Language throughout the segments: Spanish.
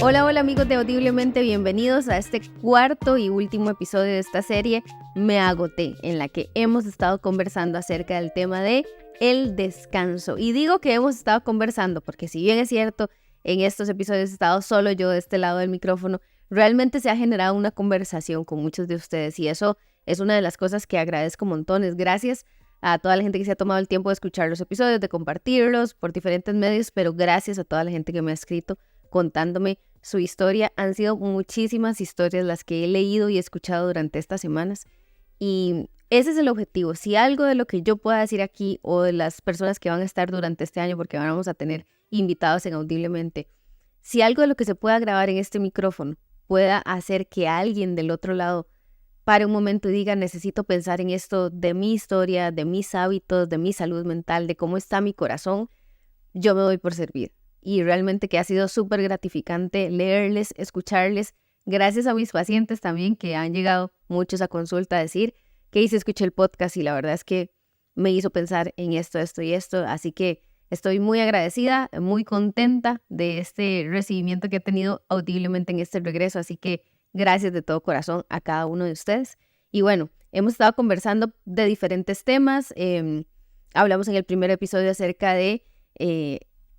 Hola, hola amigos de Audiblemente, bienvenidos a este cuarto y último episodio de esta serie Me Agoté, en la que hemos estado conversando acerca del tema de el descanso. Y digo que hemos estado conversando porque si bien es cierto, en estos episodios he estado solo yo de este lado del micrófono, realmente se ha generado una conversación con muchos de ustedes y eso es una de las cosas que agradezco montones. Gracias a toda la gente que se ha tomado el tiempo de escuchar los episodios, de compartirlos por diferentes medios, pero gracias a toda la gente que me ha escrito contándome su historia. Han sido muchísimas historias las que he leído y escuchado durante estas semanas y ese es el objetivo. Si algo de lo que yo pueda decir aquí o de las personas que van a estar durante este año, porque vamos a tener invitados en Audiblemente, si algo de lo que se pueda grabar en este micrófono pueda hacer que alguien del otro lado pare un momento y diga, necesito pensar en esto de mi historia, de mis hábitos, de mi salud mental, de cómo está mi corazón, yo me doy por servir. Y realmente que ha sido súper gratificante leerles, escucharles, gracias a mis pacientes también que han llegado muchos a consulta a decir que hice, escuché el podcast y la verdad es que me hizo pensar en esto, esto y esto, así que estoy muy agradecida, muy contenta de este recibimiento que he tenido audiblemente en este regreso, así que gracias de todo corazón a cada uno de ustedes. Y bueno, hemos estado conversando de diferentes temas, hablamos en el primer episodio acerca de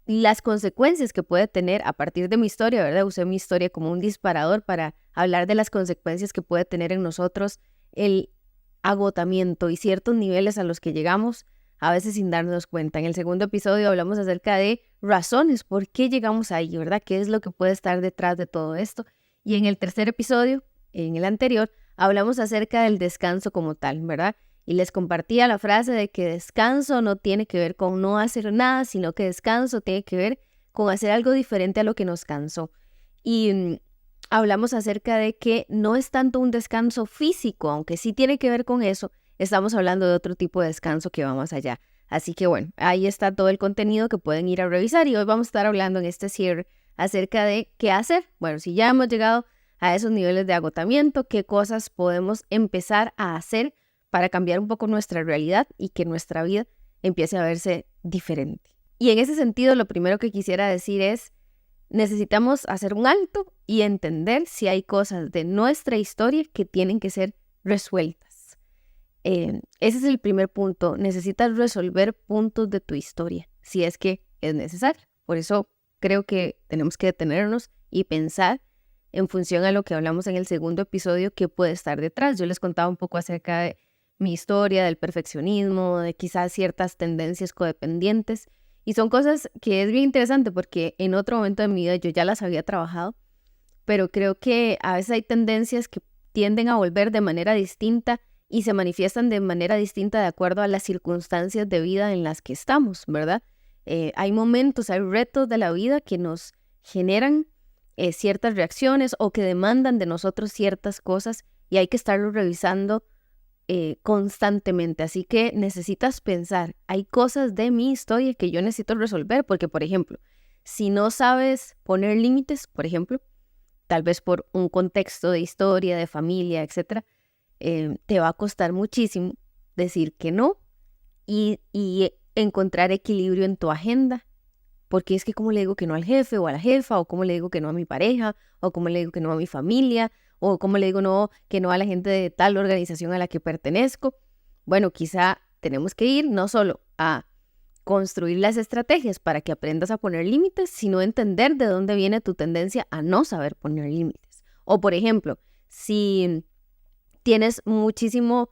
las consecuencias que puede tener a partir de mi historia, ¿verdad? Usé mi historia como un disparador para hablar de las consecuencias que puede tener en nosotros el agotamiento y ciertos niveles a los que llegamos a veces sin darnos cuenta. En el segundo episodio hablamos acerca de razones, por qué llegamos ahí, ¿verdad? ¿Qué es lo que puede estar detrás de todo esto? Y en el tercer episodio, en el anterior, hablamos acerca del descanso como tal, ¿verdad? Y les compartía la frase de que descanso no tiene que ver con no hacer nada, sino que descanso tiene que ver con hacer algo diferente a lo que nos cansó. Y hablamos acerca de que no es tanto un descanso físico, aunque sí tiene que ver con eso, estamos hablando de otro tipo de descanso que va más allá. Así que bueno, ahí está todo el contenido que pueden ir a revisar y hoy vamos a estar hablando en este cierre acerca de qué hacer. Bueno, si ya hemos llegado a esos niveles de agotamiento, qué cosas podemos empezar a hacer para cambiar un poco nuestra realidad y que nuestra vida empiece a verse diferente. Y en ese sentido, lo primero que quisiera decir es, necesitamos hacer un alto y entender si hay cosas de nuestra historia que tienen que ser resueltas. Ese es el primer punto. Necesitas resolver puntos de tu historia, si es que es necesario. Por eso creo que tenemos que detenernos y pensar en función a lo que hablamos en el segundo episodio, qué puede estar detrás. Yo les contaba un poco acerca de mi historia, del perfeccionismo, de quizás ciertas tendencias codependientes. Y son cosas que es bien interesante porque en otro momento de mi vida yo ya las había trabajado, pero creo que a veces hay tendencias que tienden a volver de manera distinta y se manifiestan de manera distinta de acuerdo a las circunstancias de vida en las que estamos, ¿verdad? Hay momentos, hay retos de la vida que nos generan ciertas reacciones o que demandan de nosotros ciertas cosas y hay que estarlo revisando constantemente. Así que necesitas pensar, hay cosas de mi historia que yo necesito resolver, porque por ejemplo, si no sabes poner límites, por ejemplo, tal vez por un contexto de historia, de familia, etcétera, te va a costar muchísimo decir que no y encontrar equilibrio en tu agenda, porque es que cómo le digo que no al jefe o a la jefa, o cómo le digo que no a mi pareja, o cómo le digo que no a mi familia, o cómo le digo que no a la gente de tal organización a la que pertenezco. Bueno, quizá tenemos que ir no solo a construir las estrategias para que aprendas a poner límites, sino entender de dónde viene tu tendencia a no saber poner límites. O por ejemplo, si tienes muchísima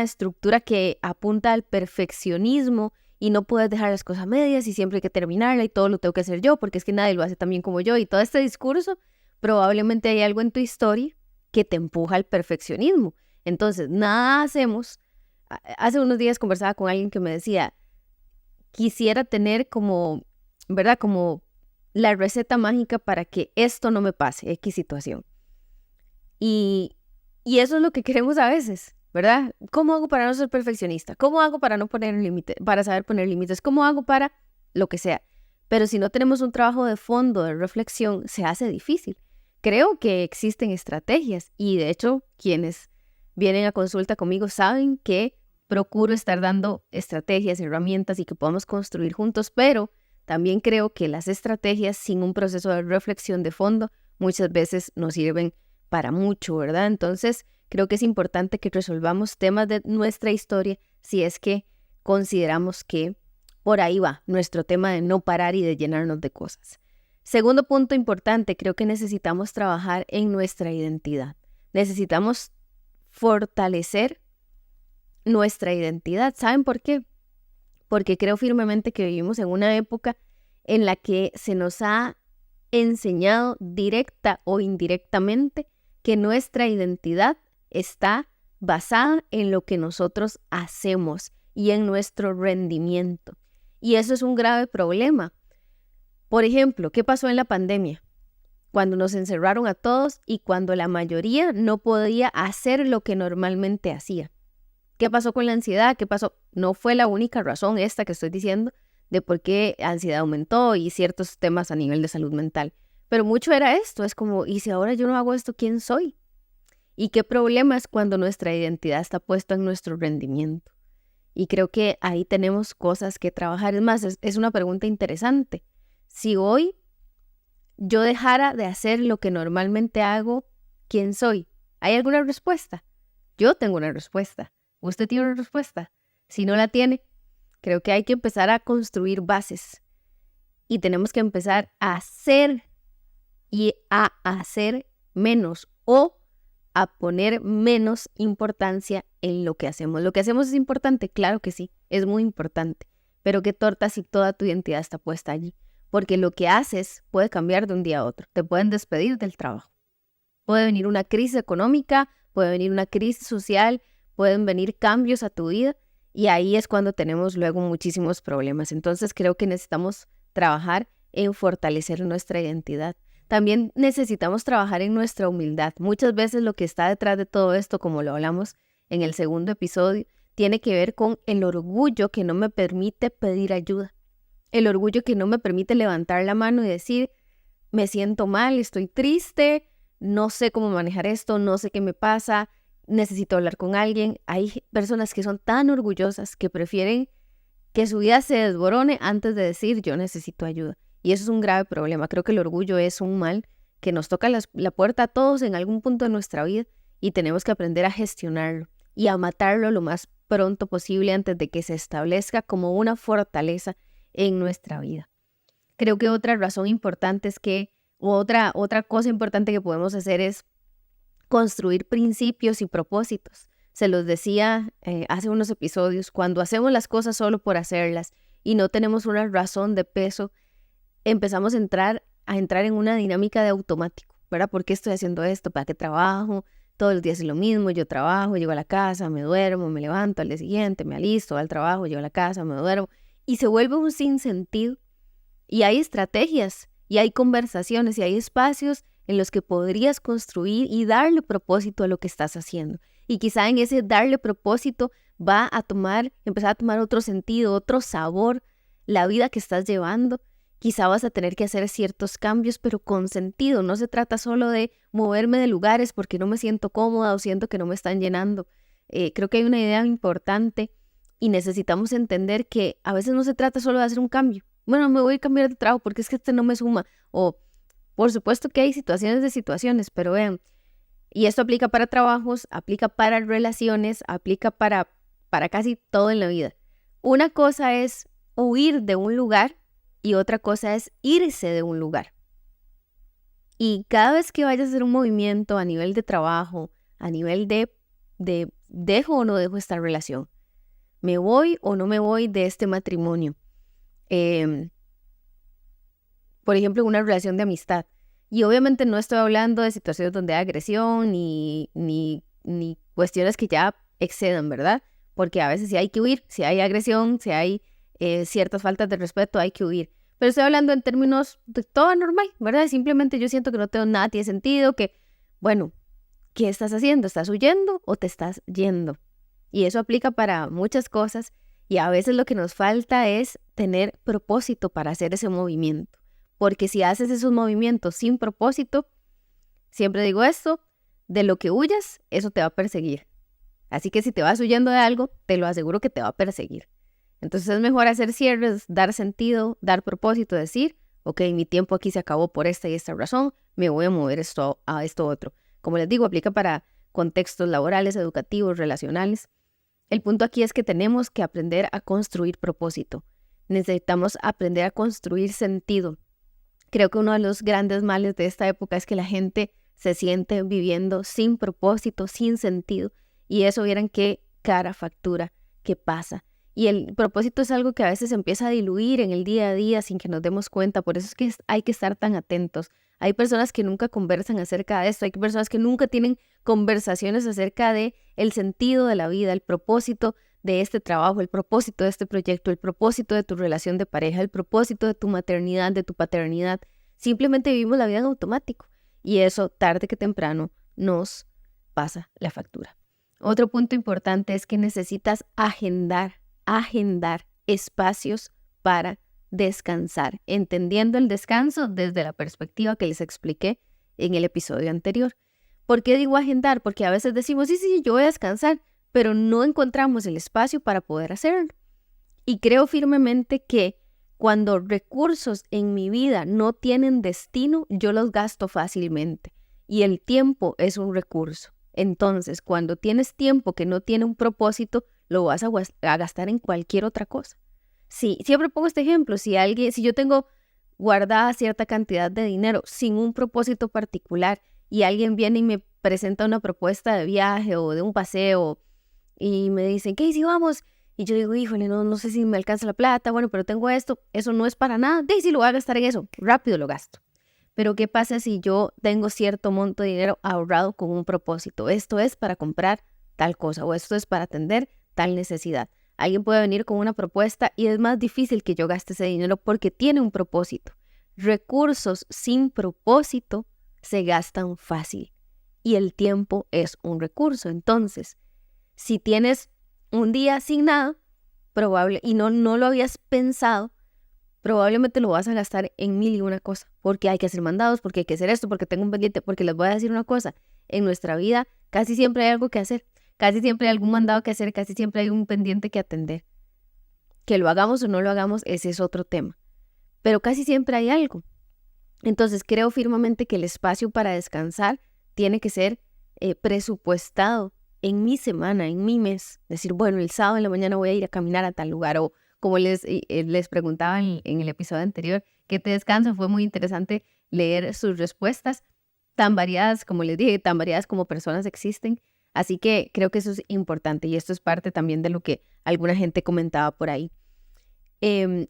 estructura que apunta al perfeccionismo y no puedes dejar las cosas medias y siempre hay que terminarla y todo lo tengo que hacer yo porque es que nadie lo hace tan bien como yo y todo este discurso, probablemente hay algo en tu historia que te empuja al perfeccionismo. Entonces, nada hacemos. Hace unos días conversaba con alguien que me decía, quisiera tener como, ¿verdad? Como la receta mágica para que esto no me pase, X situación. Y eso es lo que queremos a veces, ¿verdad? ¿Cómo hago para no ser perfeccionista? ¿Cómo hago para no poner límites, para saber poner límites? ¿Cómo hago para lo que sea? Pero si no tenemos un trabajo de fondo, de reflexión, se hace difícil. Creo que existen estrategias y de hecho quienes vienen a consulta conmigo saben que procuro estar dando estrategias, herramientas y que podamos construir juntos, pero también creo que las estrategias sin un proceso de reflexión de fondo muchas veces nos sirven para mucho, ¿verdad? Entonces, creo que es importante que resolvamos temas de nuestra historia si es que consideramos que por ahí va nuestro tema de no parar y de llenarnos de cosas. Segundo punto importante, creo que necesitamos trabajar en nuestra identidad. Necesitamos fortalecer nuestra identidad. ¿Saben por qué? Porque creo firmemente que vivimos en una época en la que se nos ha enseñado directa o indirectamente que nuestra identidad está basada en lo que nosotros hacemos y en nuestro rendimiento. Y eso es un grave problema. Por ejemplo, ¿qué pasó en la pandemia? Cuando nos encerraron a todos y cuando la mayoría no podía hacer lo que normalmente hacía. ¿Qué pasó con la ansiedad? ¿Qué pasó? No fue la única razón esta que estoy diciendo de por qué la ansiedad aumentó y ciertos temas a nivel de salud mental. Pero mucho era esto, es como, ¿y si ahora yo no hago esto, quién soy? ¿Y qué problema es cuando nuestra identidad está puesta en nuestro rendimiento? Y creo que ahí tenemos cosas que trabajar. Es más, es una pregunta interesante. Si hoy yo dejara de hacer lo que normalmente hago, ¿quién soy? ¿Hay alguna respuesta? Yo tengo una respuesta. ¿Usted tiene una respuesta? Si no la tiene, creo que hay que empezar a construir bases. Y tenemos que empezar a hacer y a hacer menos o a poner menos importancia en lo que hacemos. ¿Lo que hacemos es importante? Claro que sí, es muy importante. Pero qué torta si toda tu identidad está puesta allí. Porque lo que haces puede cambiar de un día a otro. Te pueden despedir del trabajo. Puede venir una crisis económica, puede venir una crisis social, pueden venir cambios a tu vida y ahí es cuando tenemos luego muchísimos problemas. Entonces creo que necesitamos trabajar en fortalecer nuestra identidad. También necesitamos trabajar en nuestra humildad. Muchas veces lo que está detrás de todo esto, como lo hablamos en el segundo episodio, tiene que ver con el orgullo que no me permite pedir ayuda. El orgullo que no me permite levantar la mano y decir, me siento mal, estoy triste, no sé cómo manejar esto, no sé qué me pasa, necesito hablar con alguien. Hay personas que son tan orgullosas que prefieren que su vida se desborone antes de decir yo necesito ayuda. Y eso es un grave problema. Creo que el orgullo es un mal que nos toca la puerta a todos en algún punto de nuestra vida y tenemos que aprender a gestionarlo y a matarlo lo más pronto posible antes de que se establezca como una fortaleza en nuestra vida. Creo que otra razón importante es que, otra cosa importante que podemos hacer es construir principios y propósitos. Se los decía hace unos episodios, cuando hacemos las cosas solo por hacerlas y no tenemos una razón de peso, empezamos a entrar en una dinámica de automático, ¿verdad? ¿Por qué estoy haciendo esto? ¿Para qué trabajo? Todos los días es lo mismo, yo trabajo, llego a la casa, me duermo, me levanto al día siguiente, me alisto, al trabajo, llego a la casa, me duermo, y se vuelve un sinsentido. Y hay estrategias, y hay conversaciones, y hay espacios en los que podrías construir y darle propósito a lo que estás haciendo. Y quizá en ese darle propósito va a empezar a tomar otro sentido, otro sabor, la vida que estás llevando. Quizá vas a tener que hacer ciertos cambios, pero con sentido. No se trata solo de moverme de lugares porque no me siento cómoda o siento que no me están llenando. Creo que hay una idea importante y necesitamos entender que a veces no se trata solo de hacer un cambio. Bueno, me voy a cambiar de trabajo porque es que este no me suma. O, por supuesto que hay situaciones, pero vean, y esto aplica para trabajos, aplica para relaciones, aplica para casi todo en la vida. Una cosa es huir de un lugar y otra cosa es irse de un lugar. Y cada vez que vayas a hacer un movimiento a nivel de trabajo, a nivel de dejo o no dejo esta relación, me voy o no me voy de este matrimonio. Por ejemplo, una relación de amistad. Y obviamente no estoy hablando de situaciones donde hay agresión ni cuestiones que ya excedan, ¿verdad? Porque a veces sí hay que huir, si hay agresión, si hay ciertas faltas de respeto, hay que huir. Pero estoy hablando en términos de todo normal, ¿verdad? Simplemente yo siento que no tengo nada, tiene sentido, que, bueno, ¿qué estás haciendo? ¿Estás huyendo o te estás yendo? Y eso aplica para muchas cosas y a veces lo que nos falta es tener propósito para hacer ese movimiento. Porque si haces esos movimientos sin propósito, siempre digo esto, de lo que huyas, eso te va a perseguir. Así que si te vas huyendo de algo, te lo aseguro que te va a perseguir. Entonces es mejor hacer cierres, dar sentido, dar propósito, decir, ok, mi tiempo aquí se acabó por esta y esta razón, me voy a mover a esto otro. Como les digo, aplica para contextos laborales, educativos, relacionales. El punto aquí es que tenemos que aprender a construir propósito. Necesitamos aprender a construir sentido. Creo que uno de los grandes males de esta época es que la gente se siente viviendo sin propósito, sin sentido. Y eso vieran qué cara factura, qué pasa. Y el propósito es algo que a veces se empieza a diluir en el día a día sin que nos demos cuenta. Por eso es que hay que estar tan atentos. Hay personas que nunca conversan acerca de esto. Hay personas que nunca tienen conversaciones acerca de el sentido de la vida, el propósito de este trabajo, el propósito de este proyecto, el propósito de tu relación de pareja, el propósito de tu maternidad, de tu paternidad. Simplemente vivimos la vida en automático y eso tarde que temprano nos pasa la factura. Otro punto importante es que necesitas agendar espacios para descansar, entendiendo el descanso desde la perspectiva que les expliqué en el episodio anterior. ¿Por qué digo agendar? Porque a veces decimos, sí, yo voy a descansar, pero no encontramos el espacio para poder hacerlo. Y creo firmemente que cuando recursos en mi vida no tienen destino, yo los gasto fácilmente. Y el tiempo es un recurso. Entonces, cuando tienes tiempo que no tiene un propósito, lo vas a gastar en cualquier otra cosa. Sí, siempre pongo este ejemplo. Si yo tengo guardada cierta cantidad de dinero sin un propósito particular y alguien viene y me presenta una propuesta de viaje o de un paseo y me dicen, ¿qué si vamos? Y yo digo, híjole, no sé si me alcanza la plata, bueno, pero tengo esto, eso no es para nada. Si lo voy a gastar en eso, rápido lo gasto. Pero ¿qué pasa si yo tengo cierto monto de dinero ahorrado con un propósito? Esto es para comprar tal cosa o esto es para atender tal necesidad. Alguien puede venir con una propuesta y es más difícil que yo gaste ese dinero porque tiene un propósito. Recursos sin propósito se gastan fácil y el tiempo es un recurso. Entonces, si tienes un día sin nada, y no lo habías pensado, probablemente lo vas a gastar en mil y una cosa, porque hay que hacer mandados, porque hay que hacer esto, porque tengo un pendiente, porque les voy a decir una cosa, en nuestra vida casi siempre hay algo que hacer, casi siempre hay algún mandado que hacer, casi siempre hay un pendiente que atender. Que lo hagamos o no lo hagamos, ese es otro tema, pero casi siempre hay algo. Entonces creo firmemente que el espacio para descansar tiene que ser presupuestado en mi semana, en mi mes. Decir, bueno, el sábado en la mañana voy a ir a caminar a tal lugar. O como les preguntaba en el episodio anterior, ¿qué te descansa? Fue muy interesante leer sus respuestas, tan variadas, como les dije, tan variadas como personas existen. Así que creo que eso es importante y esto es parte también de lo que alguna gente comentaba por ahí.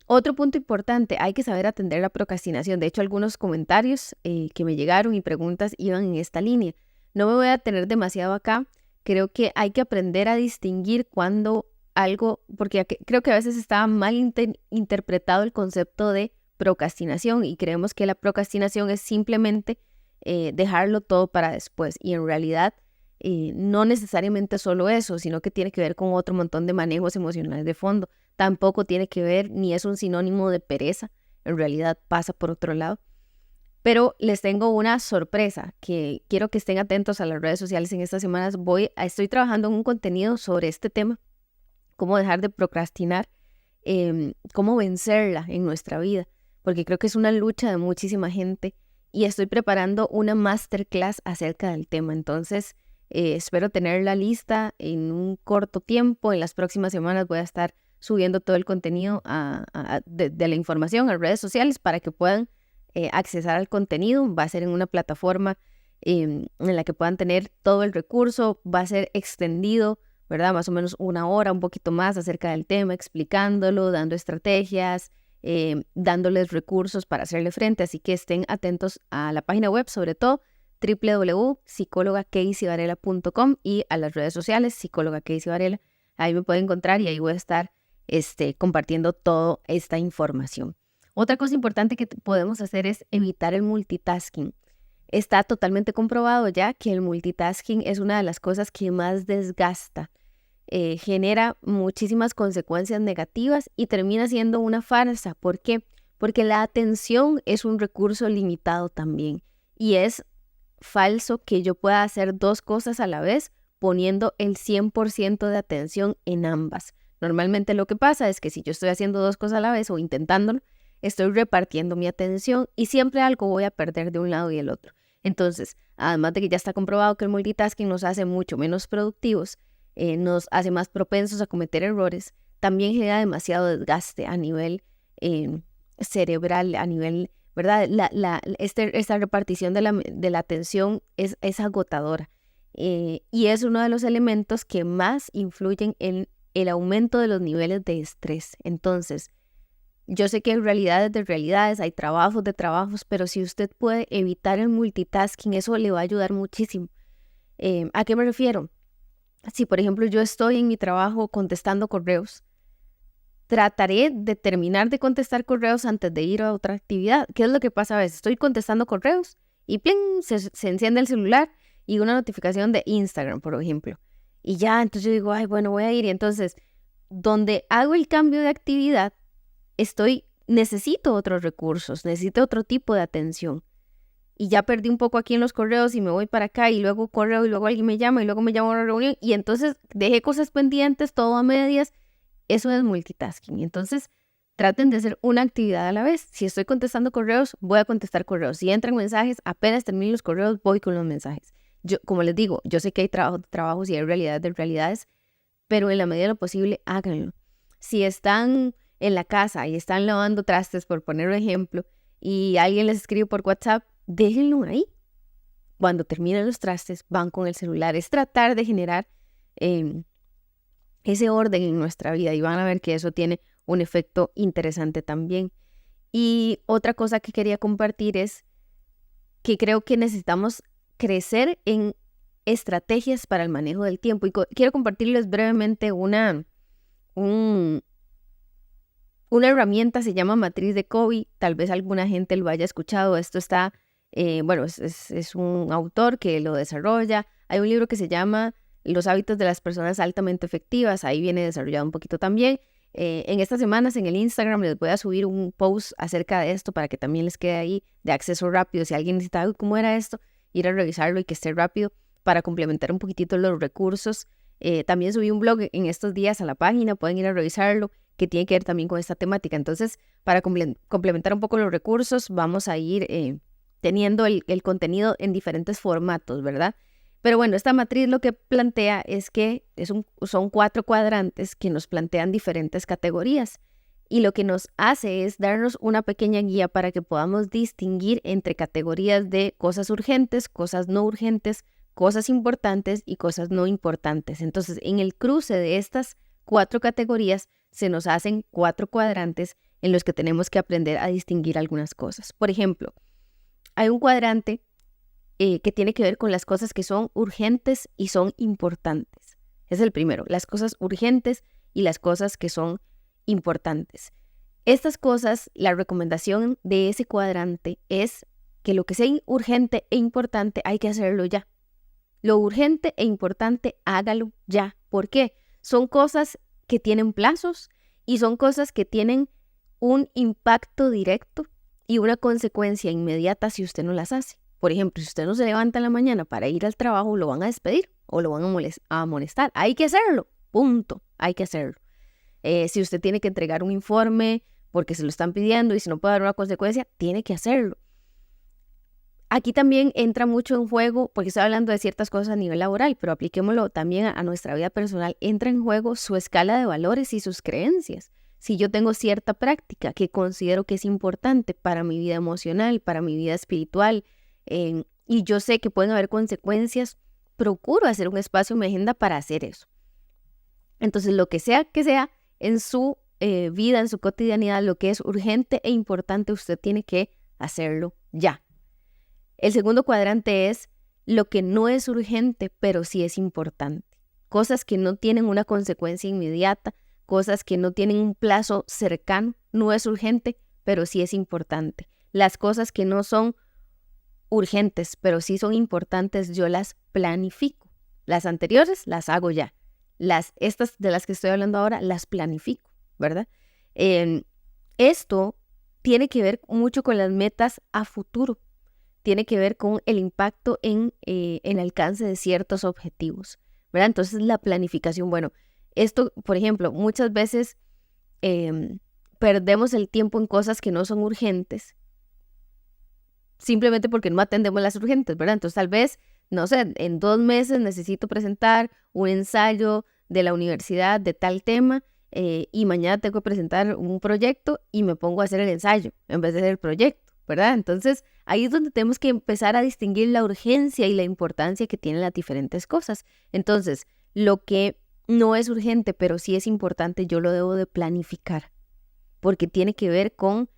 Otro punto importante, hay que saber atender la procrastinación. De hecho, algunos comentarios que me llegaron y preguntas iban en esta línea. No me voy a tener demasiado acá. Creo que hay que aprender a distinguir cuando algo, porque creo que a veces está mal interpretado el concepto de procrastinación y creemos que la procrastinación es simplemente dejarlo todo para después y en realidad no necesariamente solo eso, sino que tiene que ver con otro montón de manejos emocionales de fondo. Tampoco tiene que ver ni es un sinónimo de pereza, en realidad pasa por otro lado. Pero les tengo una sorpresa que quiero que estén atentos a las redes sociales en estas semanas. Estoy trabajando en un contenido sobre este tema, cómo dejar de procrastinar, cómo vencerla en nuestra vida, porque creo que es una lucha de muchísima gente y estoy preparando una masterclass acerca del tema. Entonces, espero tenerla lista en un corto tiempo. En las próximas semanas voy a estar subiendo todo el contenido de la información a redes sociales para que puedan accesar al contenido. Va a ser en una plataforma en la que puedan tener todo el recurso. Va a ser extendido, ¿verdad? Más o menos 1 hora, un poquito más acerca del tema, explicándolo, dando estrategias, dándoles recursos para hacerle frente. Así que estén atentos a la página web, sobre todo www.psicologakeisivarela.com y a las redes sociales, psicóloga Keisy Varela. Ahí me pueden encontrar y ahí voy a estar compartiendo toda esta información. Otra cosa importante que podemos hacer es evitar el multitasking. Está totalmente comprobado ya que el multitasking es una de las cosas que más desgasta, genera muchísimas consecuencias negativas y termina siendo una farsa. ¿Por qué? Porque la atención es un recurso limitado también y es falso que yo pueda hacer 2 cosas a la vez poniendo el 100% de atención en ambas. Normalmente lo que pasa es que si yo estoy haciendo 2 cosas a la vez o intentándolo, estoy repartiendo mi atención y siempre algo voy a perder de un lado y del otro. Entonces, además de que ya está comprobado que el multitasking nos hace mucho menos productivos, nos hace más propensos a cometer errores, también genera demasiado desgaste a nivel cerebral, a nivel, ¿verdad? Esta repartición de la atención es agotadora. Y es uno de los elementos que más influyen en el aumento de los niveles de estrés. Entonces, yo sé que hay realidades de realidades, hay trabajos de trabajos, pero si usted puede evitar el multitasking, eso le va a ayudar muchísimo. ¿A qué me refiero? Si, por ejemplo, yo estoy en mi trabajo contestando correos, trataré de terminar de contestar correos antes de ir a otra actividad. ¿Qué es lo que pasa a veces? Estoy contestando correos y ¡pling! Se enciende el celular y una notificación de Instagram, por ejemplo. Y ya, entonces yo digo, ay, bueno, voy a ir. Y entonces, donde hago el cambio de actividad, necesito otros recursos, necesito otro tipo de atención. Y ya perdí un poco aquí en los correos y me voy para acá y luego correo y luego alguien me llama y luego me llama a una reunión y entonces dejé cosas pendientes, todo a medias. Eso es multitasking. Entonces, traten de hacer una actividad a la vez. Si estoy contestando correos, voy a contestar correos. Si entran mensajes, apenas termino los correos, voy con los mensajes. Yo, como les digo, yo sé que hay trabajos y hay realidades de realidades, pero en la medida de lo posible, háganlo. Si están en la casa y están lavando trastes, por poner un ejemplo, y alguien les escribe por WhatsApp, déjenlo ahí. Cuando terminen los trastes, van con el celular. Es tratar de generar ese orden en nuestra vida y van a ver que eso tiene un efecto interesante también. Y otra cosa que quería compartir es que creo que necesitamos crecer en estrategias para el manejo del tiempo. Y quiero compartirles brevemente una herramienta, se llama Matriz de Covey. Tal vez alguna gente lo haya escuchado. Esto está, es un autor que lo desarrolla. Hay un libro que se llama Los hábitos de las personas altamente efectivas. Ahí viene desarrollado un poquito también. En estas semanas en el Instagram les voy a subir un post acerca de esto para que también les quede ahí de acceso rápido. Si alguien necesita, ¿cómo era esto? Ir a revisarlo y que esté rápido para complementar un poquitito los recursos. También subí un blog en estos días a la página, pueden ir a revisarlo, que tiene que ver también con esta temática. Entonces, para complementar un poco los recursos, vamos a ir teniendo el contenido en diferentes formatos, ¿verdad? Pero bueno, esta matriz lo que plantea es que son 4 cuadrantes que nos plantean diferentes categorías y lo que nos hace es darnos una pequeña guía para que podamos distinguir entre categorías de cosas urgentes, cosas no urgentes, cosas importantes y cosas no importantes. Entonces, en el cruce de estas 4 categorías se nos hacen 4 cuadrantes en los que tenemos que aprender a distinguir algunas cosas. Por ejemplo, hay un cuadrante que tiene que ver con las cosas que son urgentes y son importantes. Es el primero, las cosas urgentes y las cosas que son importantes. Estas cosas, la recomendación de ese cuadrante es que lo que sea urgente e importante hay que hacerlo ya. Lo urgente e importante, hágalo ya. ¿Por qué? Son cosas que tienen plazos y son cosas que tienen un impacto directo y una consecuencia inmediata si usted no las hace. Por ejemplo, si usted no se levanta en la mañana para ir al trabajo, lo van a despedir o lo van a amonestar. Hay que hacerlo, punto, hay que hacerlo. Si usted tiene que entregar un informe porque se lo están pidiendo y si no puede dar una consecuencia, tiene que hacerlo. Aquí también entra mucho en juego, porque estoy hablando de ciertas cosas a nivel laboral, pero apliquémoslo también a nuestra vida personal. Entra en juego su escala de valores y sus creencias. Si yo tengo cierta práctica que considero que es importante para mi vida emocional, para mi vida espiritual, y yo sé que pueden haber consecuencias, procuro hacer un espacio en mi agenda para hacer eso. Entonces, lo que sea en su vida, en su cotidianidad, lo que es urgente e importante, usted tiene que hacerlo ya. El segundo cuadrante es lo que no es urgente, pero sí es importante. Cosas que no tienen una consecuencia inmediata, cosas que no tienen un plazo cercano, no es urgente, pero sí es importante. Las cosas que no son urgentes, pero sí son importantes, yo las planifico. Las anteriores las hago ya. Estas de las que estoy hablando ahora, las planifico, ¿verdad? Esto tiene que ver mucho con las metas a futuro. Tiene que ver con el impacto en el alcance de ciertos objetivos, ¿verdad? Entonces, la planificación, bueno, Esto, por ejemplo, muchas veces perdemos el tiempo en cosas que no son urgentes simplemente porque no atendemos las urgentes, ¿verdad? Entonces tal vez, no sé, en 2 meses necesito presentar un ensayo de la universidad de tal tema y mañana tengo que presentar un proyecto y me pongo a hacer el ensayo en vez de hacer el proyecto, ¿verdad? Entonces ahí es donde tenemos que empezar a distinguir la urgencia y la importancia que tienen las diferentes cosas. Entonces, lo que no es urgente, pero sí es importante, yo lo debo de planificar, porque tiene que ver con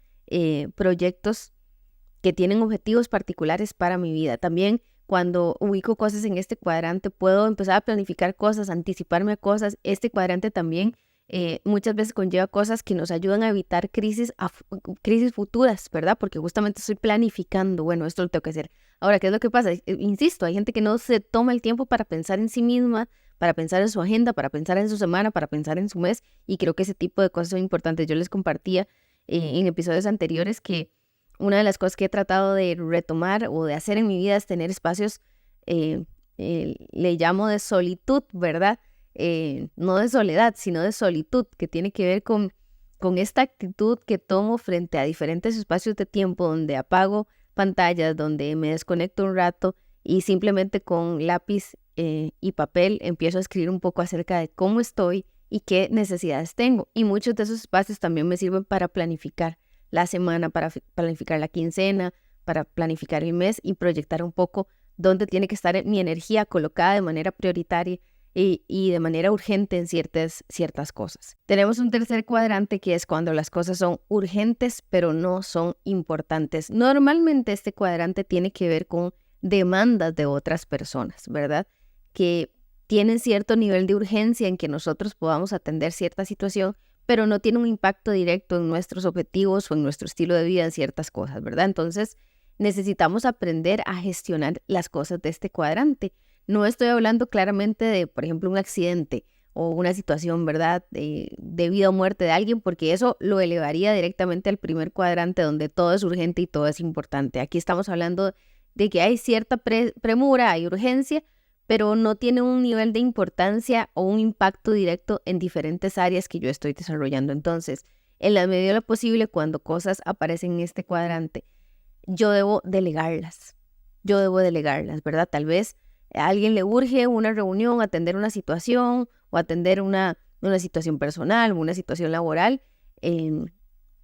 proyectos que tienen objetivos particulares para mi vida. También cuando ubico cosas en este cuadrante, puedo empezar a planificar cosas, anticiparme a cosas. Este cuadrante también muchas veces conlleva cosas que nos ayudan a evitar crisis futuras, ¿verdad? Porque justamente estoy planificando, bueno, esto lo tengo que hacer. Ahora, ¿qué es lo que pasa? Insisto, hay gente que no se toma el tiempo para pensar en sí misma, para pensar en su agenda, para pensar en su semana, para pensar en su mes, y creo que ese tipo de cosas son importantes. Yo les compartía en episodios anteriores que una de las cosas que he tratado de retomar o de hacer en mi vida es tener espacios, le llamo de solitud, ¿verdad? No de soledad, sino de solitud, que tiene que ver con esta actitud que tomo frente a diferentes espacios de tiempo donde apago pantallas, donde me desconecto un rato y simplemente con lápiz y papel empiezo a escribir un poco acerca de cómo estoy y qué necesidades tengo. Y muchos de esos espacios también me sirven para planificar la semana, para planificar la quincena, para planificar el mes y proyectar un poco dónde tiene que estar mi energía colocada de manera prioritaria y de manera urgente en ciertas cosas. Tenemos un tercer cuadrante que es cuando las cosas son urgentes pero no son importantes. Normalmente este cuadrante tiene que ver con demandas de otras personas, ¿verdad? Que tienen cierto nivel de urgencia en que nosotros podamos atender cierta situación, pero no tiene un impacto directo en nuestros objetivos o en nuestro estilo de vida en ciertas cosas, ¿verdad? Entonces, necesitamos aprender a gestionar las cosas de este cuadrante. No estoy hablando claramente de, por ejemplo, un accidente o una situación, ¿verdad?, de vida o muerte de alguien, porque eso lo elevaría directamente al primer cuadrante donde todo es urgente y todo es importante. Aquí estamos hablando de que hay cierta premura, hay urgencia, pero no tiene un nivel de importancia o un impacto directo en diferentes áreas que yo estoy desarrollando. Entonces, en la medida de lo posible, cuando cosas aparecen en este cuadrante, yo debo delegarlas, ¿verdad? Tal vez a alguien le urge una reunión, atender una situación o atender una situación personal o una situación laboral,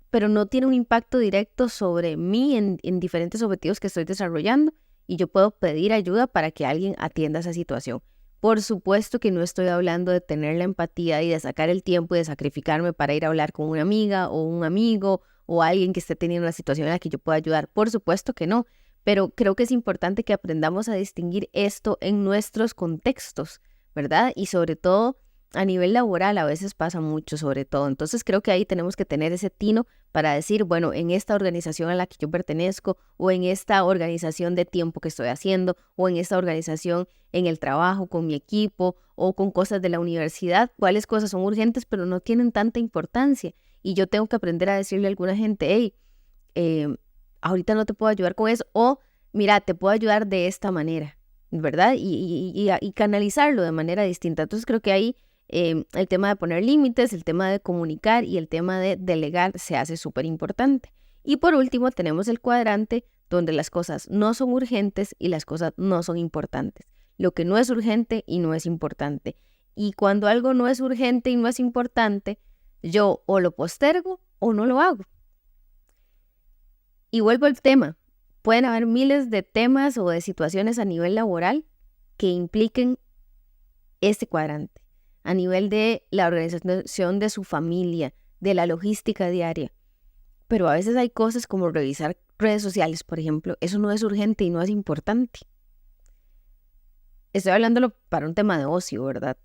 pero no tiene un impacto directo sobre mí en diferentes objetivos que estoy desarrollando y yo puedo pedir ayuda para que alguien atienda esa situación. Por supuesto que no estoy hablando de tener la empatía y de sacar el tiempo y de sacrificarme para ir a hablar con una amiga o un amigo o alguien que esté teniendo una situación en la que yo pueda ayudar. Por supuesto que no, pero creo que es importante que aprendamos a distinguir esto en nuestros contextos, ¿verdad? Y sobre todo a nivel laboral a veces pasa mucho, sobre todo. Entonces creo que ahí tenemos que tener ese tino para decir, bueno, en esta organización a la que yo pertenezco o en esta organización de tiempo que estoy haciendo o en esta organización en el trabajo con mi equipo o con cosas de la universidad, cuáles cosas son urgentes pero no tienen tanta importancia. Y yo tengo que aprender a decirle a alguna gente, hey, ahorita no te puedo ayudar con eso o mira, te puedo ayudar de esta manera, ¿verdad? Y canalizarlo de manera distinta. Entonces creo que ahí el tema de poner límites, el tema de comunicar y el tema de delegar se hace súper importante. Y por último tenemos el cuadrante donde las cosas no son urgentes y las cosas no son importantes. Lo que no es urgente y no es importante. Y cuando algo no es urgente y no es importante, yo o lo postergo o no lo hago. Y vuelvo al tema. Pueden haber miles de temas o de situaciones a nivel laboral que impliquen este cuadrante. A nivel de la organización de su familia, de la logística diaria. Pero a veces hay cosas como revisar redes sociales, por ejemplo. Eso no es urgente y no es importante. Estoy hablándolo para un tema de ocio, ¿verdad?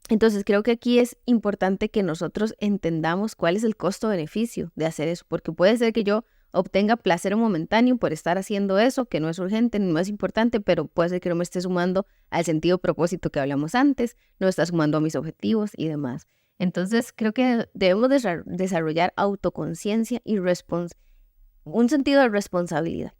Entonces creo que aquí es importante que nosotros entendamos cuál es el costo-beneficio de hacer eso, porque puede ser que yo obtenga placer momentáneo por estar haciendo eso, que no es urgente, no es importante, pero puede ser que no me esté sumando al sentido propósito que hablamos antes, no está sumando a mis objetivos y demás. Entonces creo que debemos desarrollar autoconciencia y un sentido de responsabilidad,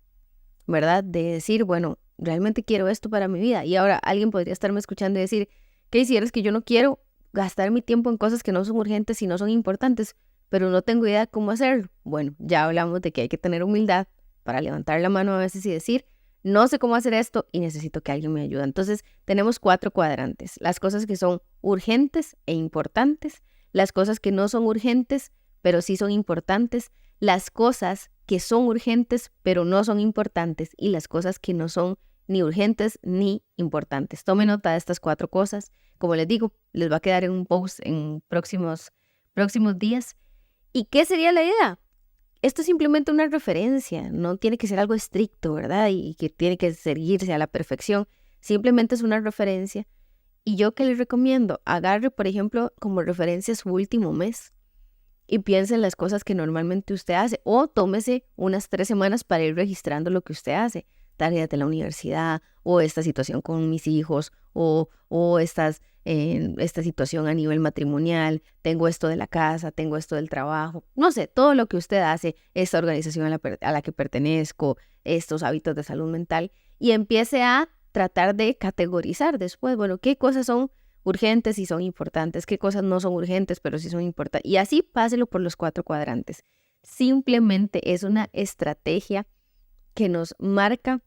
¿verdad? De decir, bueno, realmente quiero esto para mi vida. Y ahora alguien podría estarme escuchando y decir, ¿qué hicieras que yo no quiero gastar mi tiempo en cosas que no son urgentes y no son importantes, pero no tengo idea de cómo hacerlo? Bueno, ya hablamos de que hay que tener humildad para levantar la mano a veces y decir, no sé cómo hacer esto y necesito que alguien me ayude. Entonces, tenemos 4 cuadrantes. Las cosas que son urgentes e importantes, las cosas que no son urgentes, pero sí son importantes, las cosas que son urgentes, pero no son importantes, y las cosas que no son ni urgentes ni importantes. Tome nota de estas 4 cosas. Como les digo, les va a quedar en un post en próximos días. ¿Y qué sería la idea? Esto es simplemente una referencia, no tiene que ser algo estricto, ¿verdad? Y que tiene que seguirse a la perfección. Simplemente es una referencia. Y yo que les recomiendo, agarre, por ejemplo, como referencia su último mes y piense en las cosas que normalmente usted hace, o tómese unas 3 semanas para ir registrando lo que usted hace. Tareas de la universidad, o esta situación con mis hijos, o esta situación a nivel matrimonial, tengo esto de la casa, tengo esto del trabajo, no sé, todo lo que usted hace, esta organización a la que pertenezco, estos hábitos de salud mental, y empiece a tratar de categorizar después, bueno, qué cosas son urgentes y son importantes, qué cosas no son urgentes pero sí son importantes, y así páselo por los 4 cuadrantes. Simplemente es una estrategia que nos marca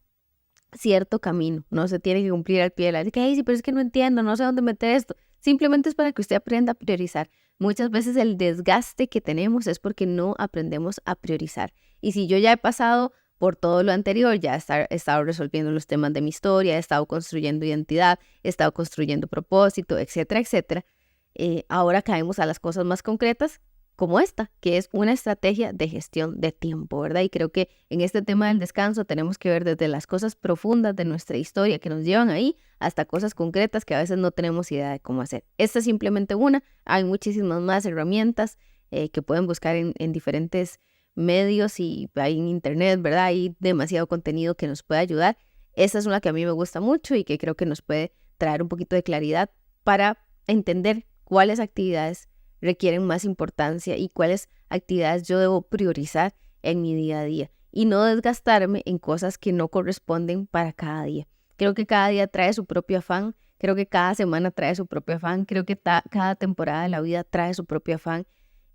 cierto camino, no se tiene que cumplir al pie de la letra, sí, pero es que no entiendo, no sé dónde meter esto. Simplemente es para que usted aprenda a priorizar. Muchas veces el desgaste que tenemos es porque no aprendemos a priorizar. Y si yo ya he pasado por todo lo anterior, ya he estado resolviendo los temas de mi historia, he estado construyendo identidad, he estado construyendo propósito, etcétera, etcétera, ahora caemos a las cosas más concretas como esta, que es una estrategia de gestión de tiempo, ¿verdad? Y creo que en este tema del descanso tenemos que ver desde las cosas profundas de nuestra historia que nos llevan ahí hasta cosas concretas que a veces no tenemos idea de cómo hacer. Esta es simplemente una, hay muchísimas más herramientas que pueden buscar en diferentes medios y hay en internet, ¿verdad? Hay demasiado contenido que nos puede ayudar. Esta es una que a mí me gusta mucho y que creo que nos puede traer un poquito de claridad para entender cuáles actividades requieren más importancia y cuáles actividades yo debo priorizar en mi día a día y no desgastarme en cosas que no corresponden para cada día. Creo que cada día trae su propio afán, creo que cada semana trae su propio afán, creo que cada temporada de la vida trae su propio afán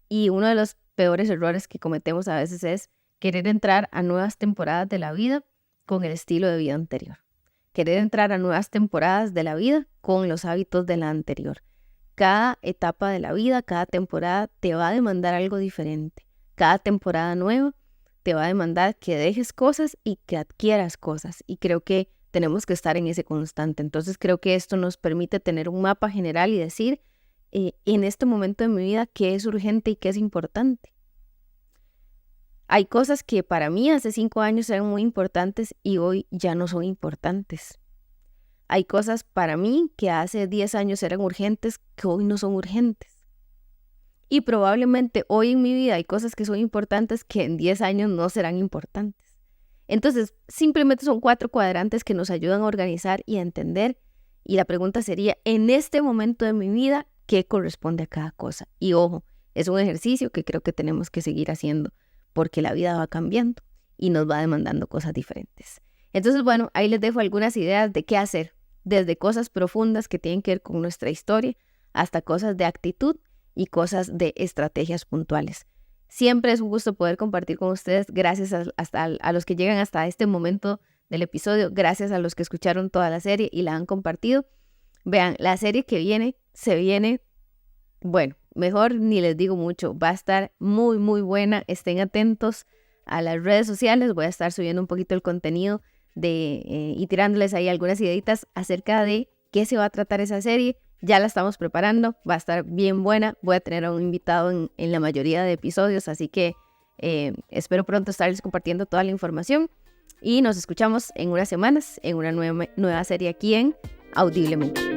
y uno de los peores errores que cometemos a veces es querer entrar a nuevas temporadas de la vida con el estilo de vida anterior. Querer entrar a nuevas temporadas de la vida con los hábitos de la anterior. Cada etapa de la vida, cada temporada te va a demandar algo diferente. Cada temporada nueva te va a demandar que dejes cosas y que adquieras cosas. Y creo que tenemos que estar en ese constante. Entonces creo que esto nos permite tener un mapa general y decir en este momento de mi vida qué es urgente y qué es importante. Hay cosas que para mí hace 5 años eran muy importantes y hoy ya no son importantes. Hay cosas para mí que hace 10 años eran urgentes que hoy no son urgentes. Y probablemente hoy en mi vida hay cosas que son importantes que en 10 años no serán importantes. Entonces, simplemente son 4 cuadrantes que nos ayudan a organizar y a entender. Y la pregunta sería, en este momento de mi vida, ¿qué corresponde a cada cosa? Y ojo, es un ejercicio que creo que tenemos que seguir haciendo porque la vida va cambiando y nos va demandando cosas diferentes. Entonces, bueno, ahí les dejo algunas ideas de qué hacer. Desde cosas profundas que tienen que ver con nuestra historia hasta cosas de actitud y cosas de estrategias puntuales. Siempre es un gusto poder compartir con ustedes. Gracias a los que llegan hasta este momento del episodio. Gracias a los que escucharon toda la serie y la han compartido. Vean, la serie que se viene, bueno, mejor ni les digo mucho. Va a estar muy, muy buena. Estén atentos a las redes sociales. Voy a estar subiendo un poquito el contenido y tirándoles ahí algunas ideitas acerca de qué se va a tratar esa serie. Ya la estamos preparando, va a estar bien buena. Voy a tener a un invitado en la mayoría de episodios, así que espero pronto estarles compartiendo toda la información y nos escuchamos en unas semanas en una nueva serie aquí en Audiblemente.